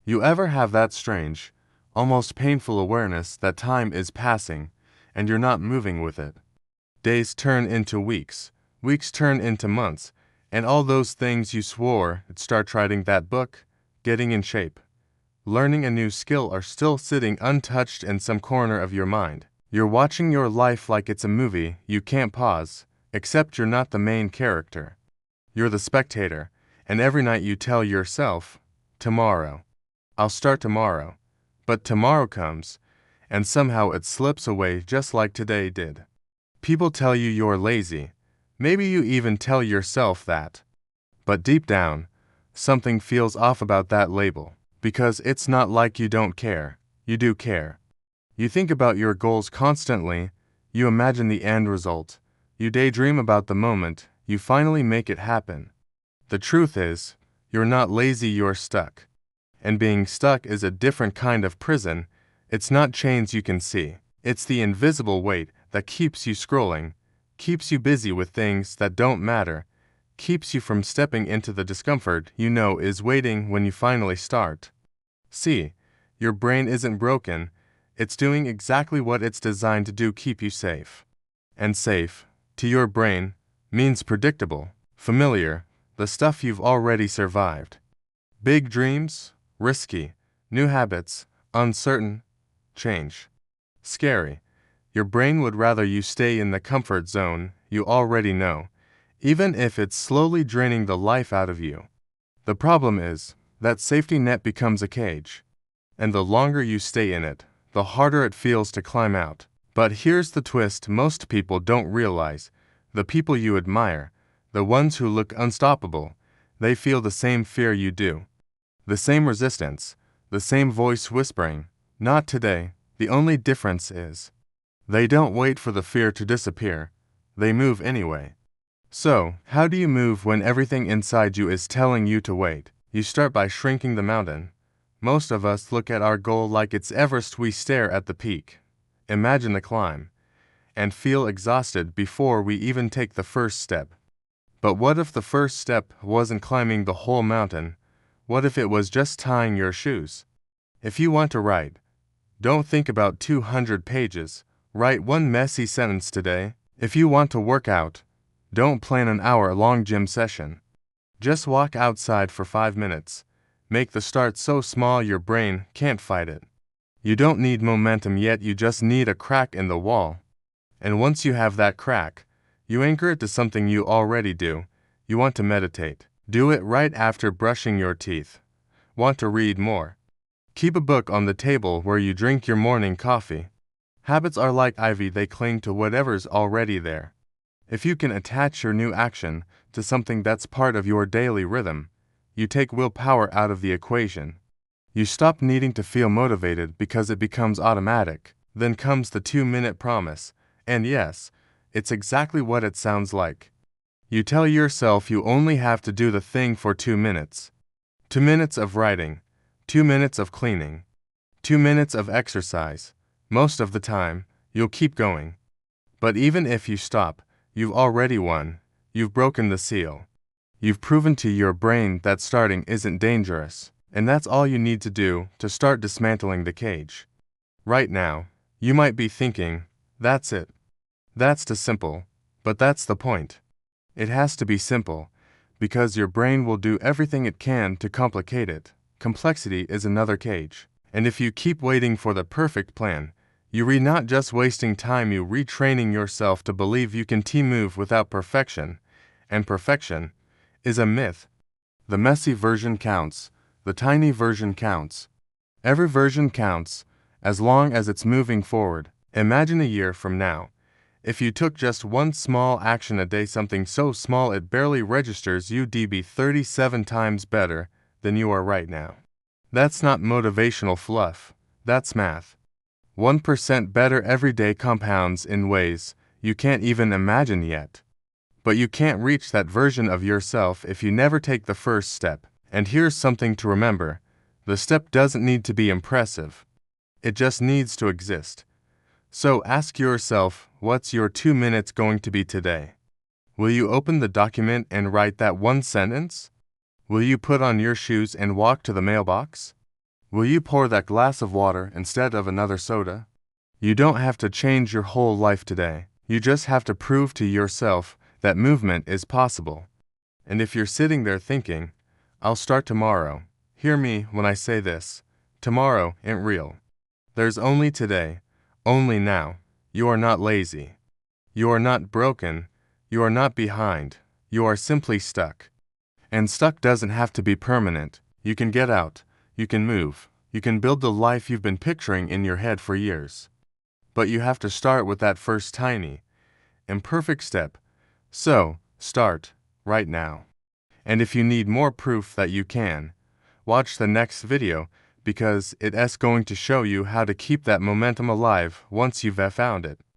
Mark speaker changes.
Speaker 1: You ever have that strange, almost painful awareness that time is passing and you're not moving with it? Days turn into weeks, weeks turn into months, and all those things you swore to start writing that book, getting in shape, learning a new skill are still sitting untouched in some corner of your mind. You're watching your life like it's a movie you can't pause, except you're not the main character. You're the spectator, and every night you tell yourself, tomorrow. I'll start tomorrow. But tomorrow comes, and somehow it slips away just like today did. People tell you you're lazy. Maybe you even tell yourself that. But deep down, something feels off about that label, because it's not like you don't care. You do care. You think about your goals constantly, you imagine the end result, you daydream about the moment you finally make it happen. The truth is, you're not lazy, you're stuck. And being stuck is a different kind of prison. It's not chains you can see. It's the invisible weight that keeps you scrolling, keeps you busy with things that don't matter, keeps you from stepping into the discomfort you know is waiting when you finally start. See, your brain isn't broken. It's doing exactly what it's designed to do, keep you safe. And safe, to your brain, means predictable, familiar, the stuff you've already survived. Big dreams, risky, new habits, uncertain, change. Scary. Your brain would rather you stay in the comfort zone you already know, even if it's slowly draining the life out of you. The problem is, that safety net becomes a cage. And the longer you stay in it, the harder it feels to climb out. But here's the twist most people don't realize. The people you admire, the ones who look unstoppable, they feel the same fear you do. The same resistance, the same voice whispering, not today. The only difference is, they don't wait for the fear to disappear. They move anyway. So, how do you move when everything inside you is telling you to wait? You start by shrinking the mountain. Most of us look at our goal like it's Everest. We stare at the peak, imagine the climb, and feel exhausted before we even take the first step. But what if the first step wasn't climbing the whole mountain? What if it was just tying your shoes? If you want to write, don't think about 200 pages. Write one messy sentence today. If you want to work out, don't plan an hour-long gym session. Just walk outside for 5 minutes. Make the start so small your brain can't fight it. You don't need momentum yet, you just need a crack in the wall. And once you have that crack, you anchor it to something you already do. You want to meditate. Do it right after brushing your teeth. Want to read more? Keep a book on the table where you drink your morning coffee. Habits are like ivy, they cling to whatever's already there. If you can attach your new action to something that's part of your daily rhythm, you take willpower out of the equation. You stop needing to feel motivated because it becomes automatic. Then comes the 2-minute promise, and yes, it's exactly what it sounds like. You tell yourself you only have to do the thing for 2 minutes. 2 minutes of writing, 2 minutes of cleaning, 2 minutes of exercise. Most of the time, you'll keep going. But even if you stop, you've already won. You've broken the seal. You've proven to your brain that starting isn't dangerous. And that's all you need to do to start dismantling the cage. Right now, you might be thinking, that's it. That's too simple. But that's the point. It has to be simple, because your brain will do everything it can to complicate it. Complexity is another cage. And if you keep waiting for the perfect plan, you're not just wasting time, you're retraining yourself to believe you can move without perfection. And perfection is a myth. The messy version counts. The tiny version counts. Every version counts, as long as it's moving forward. Imagine a year from now. If you took just one small action a day, something so small it barely registers, you'd be 37 times better than you are right now. That's not motivational fluff. That's math. 1% better every day compounds in ways you can't even imagine yet. But you can't reach that version of yourself if you never take the first step. And here's something to remember. The step doesn't need to be impressive. It just needs to exist. So ask yourself, what's your 2 minutes going to be today? Will you open the document and write that one sentence? Will you put on your shoes and walk to the mailbox? Will you pour that glass of water instead of another soda? You don't have to change your whole life today. You just have to prove to yourself that movement is possible. And if you're sitting there thinking, I'll start tomorrow, hear me when I say this. Tomorrow ain't real. There's only today, only now. You are not lazy. You are not broken. You are not behind. You are simply stuck. And stuck doesn't have to be permanent. You can get out. You can move. You can build the life you've been picturing in your head for years. But you have to start with that first tiny, imperfect step. So, start right now. And if you need more proof that you can, watch the next video because it's going to show you how to keep that momentum alive once you've found it.